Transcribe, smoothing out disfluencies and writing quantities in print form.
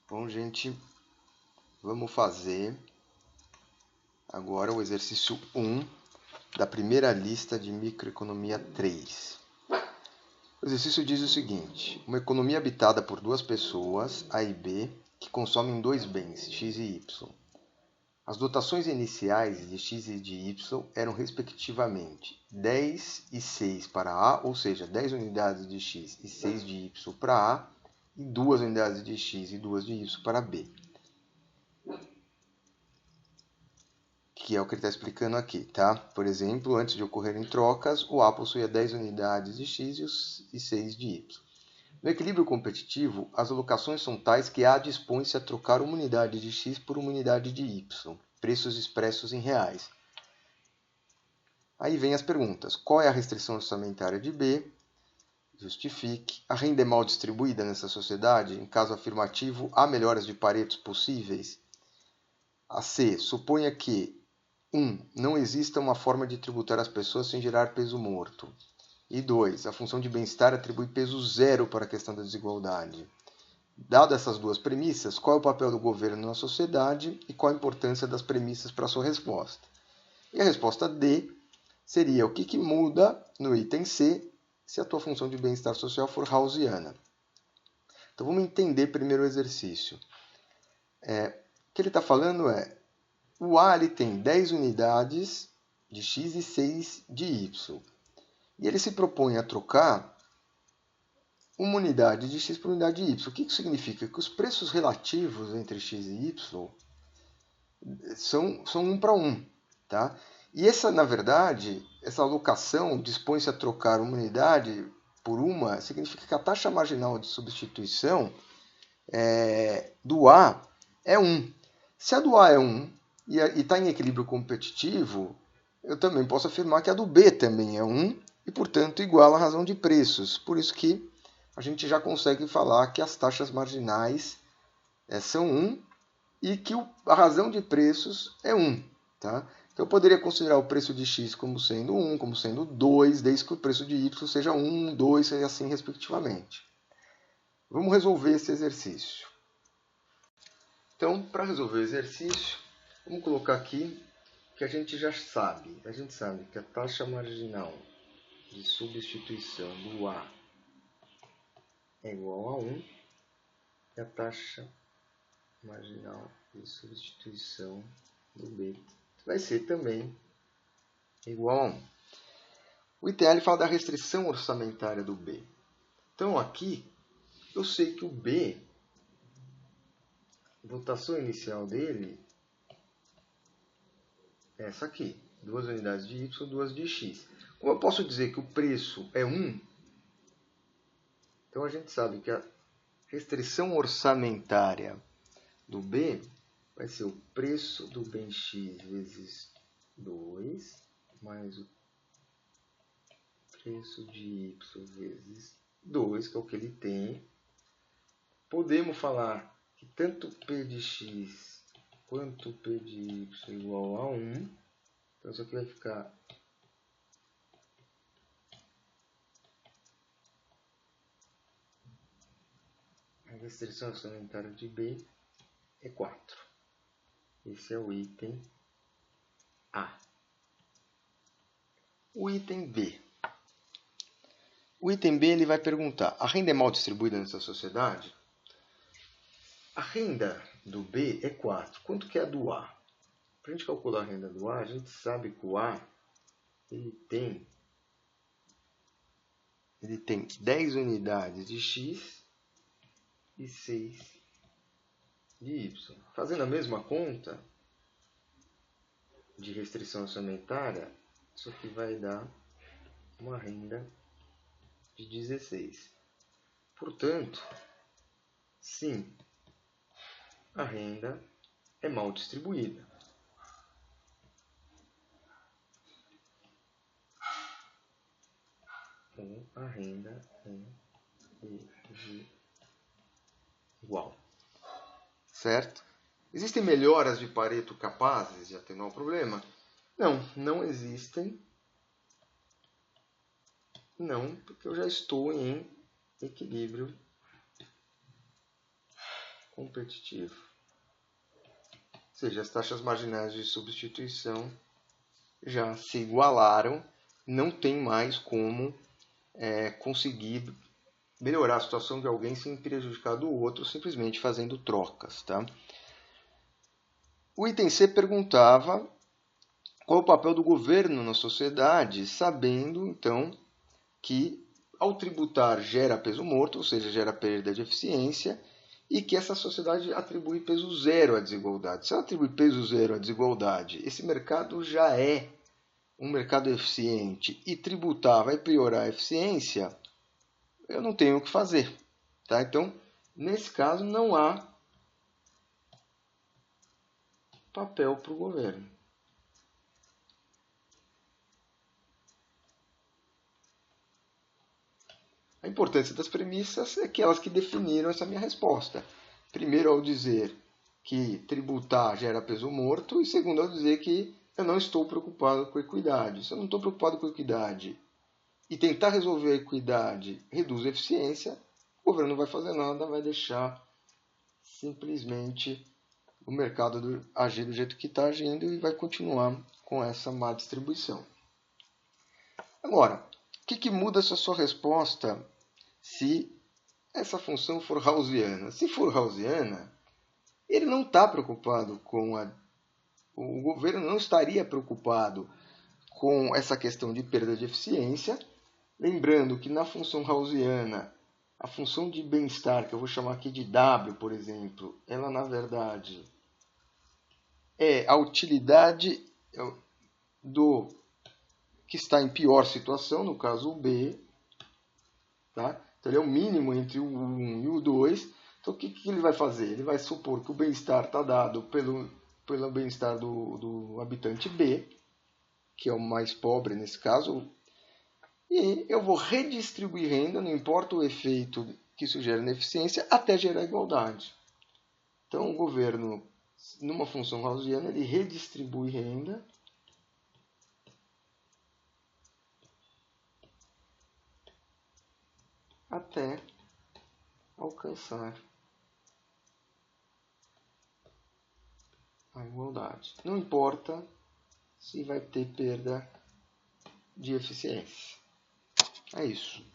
Bom, gente, vamos fazer agora o exercício 1 da primeira lista de microeconomia 3. O exercício diz o seguinte: uma economia habitada por duas pessoas, A e B, que consomem dois bens, X e Y. As dotações iniciais de X e de Y eram respectivamente 10 e 6 para A, ou seja, 10 unidades de X e 6 de Y para A, e 2 unidades de X e 2 de Y para B. Que é o que ele está explicando aqui, tá? Por exemplo, antes de ocorrerem trocas, o A possuía 10 unidades de X e 6 de Y. No equilíbrio competitivo, as alocações são tais que A dispõe-se a trocar uma unidade de X por uma unidade de Y, preços expressos em reais. Aí vem as perguntas. Qual é a restrição orçamentária de B? Justifique. A renda é mal distribuída nessa sociedade? Em caso afirmativo, há melhoras de Paretos possíveis? A C. Suponha que 1. Não exista uma forma de tributar as pessoas sem gerar peso morto. E 2. A função de bem-estar atribui peso zero para a questão da desigualdade. Dadas essas duas premissas, qual é o papel do governo na sociedade e qual a importância das premissas para a sua resposta? E a resposta D seria o que muda no item C se a tua função de bem-estar social for Gaussiana. Então vamos entender primeiro o exercício. O que ele está falando é o A ele tem 10 unidades de X e 6 de Y. E ele se propõe a trocar uma unidade de X por unidade de Y. O que isso significa? Que os preços relativos entre X e Y são 1 para 1. Tá? E essa, na verdade, essa alocação dispõe-se a trocar uma unidade por uma, significa que a taxa marginal de substituição do A é 1. Se a do A é 1 e está em equilíbrio competitivo, eu também posso afirmar que a do B também é 1 e, portanto, igual à razão de preços. Por isso que a gente já consegue falar que as taxas marginais são 1 e que a razão de preços é 1. Tá? Então, eu poderia considerar o preço de X como sendo 1, como sendo 2, desde que o preço de Y seja 1, 2 e assim respectivamente. Vamos resolver esse exercício. Então, para resolver o exercício, vamos colocar aqui que a gente já sabe. A gente sabe que a taxa marginal de substituição do A é igual a 1 e a taxa marginal de substituição do B vai ser também igual a 1. O ITL fala da restrição orçamentária do B. Então, aqui, eu sei que o B, a dotação inicial dele é essa aqui. 2 unidades de Y, 2 de X. Como eu posso dizer que o preço é 1, então a gente sabe que a restrição orçamentária do B vai ser o preço do bem X vezes 2, mais o preço de Y vezes 2, que é o que ele tem. Podemos falar que tanto P de X quanto P de Y é igual a 1. Então isso aqui vai ficar a restrição orçamentária de B é 4. Esse é o item A. O item B. O item B ele vai perguntar, a renda é mal distribuída nessa sociedade? A renda do B é 4. Quanto que é a do A? Para a gente calcular a renda do A, a gente sabe que o A ele tem 10 unidades de X e 6 de Y. Fazendo a mesma conta de restrição orçamentária, isso aqui vai dar uma renda de 16. Portanto, sim, a renda é mal distribuída. Ou a renda é igual. Certo? Existem melhoras de Pareto capazes de atenuar o problema? Não, não existem. Não, porque eu já estou em equilíbrio competitivo. Ou seja, as taxas marginais de substituição já se igualaram, não tem mais como conseguir melhorar a situação de alguém sem prejudicar do outro, simplesmente fazendo trocas. Tá? O item C perguntava qual o papel do governo na sociedade, sabendo, então, que ao tributar gera peso morto, ou seja, gera perda de eficiência, e que essa sociedade atribui peso zero à desigualdade. Se ela atribui peso zero à desigualdade, esse mercado já é um mercado eficiente e tributar vai piorar a eficiência, eu não tenho o que fazer. Tá? Então, nesse caso, não há papel para o governo. A importância das premissas é que elas que definiram essa minha resposta. Primeiro, ao dizer que tributar gera peso morto, e segundo, ao dizer que eu não estou preocupado com a equidade. Se eu não estou preocupado com a equidade e tentar resolver a equidade reduz a eficiência, o governo não vai fazer nada, vai deixar simplesmente o mercado agir do jeito que está agindo e vai continuar com essa má distribuição. Agora, o que muda essa sua resposta se essa função for Gaussiana? Se for Gaussiana, ele não está preocupado com o governo não estaria preocupado com essa questão de perda de eficiência. Lembrando que na função Gaussiana, a função de bem-estar, que eu vou chamar aqui de W, por exemplo, ela na verdade é a utilidade do que está em pior situação, no caso o B. Tá? Então ele é o mínimo entre o 1 e o 2. Então o que ele vai fazer? Ele vai supor que o bem-estar está dado pelo bem-estar do habitante B, que é o mais pobre nesse caso, e eu vou redistribuir renda, não importa o efeito que isso gera na eficiência, até gerar igualdade. Então o governo, numa função gaussiana, ele redistribui renda até alcançar a igualdade. Não importa se vai ter perda de eficiência. É isso.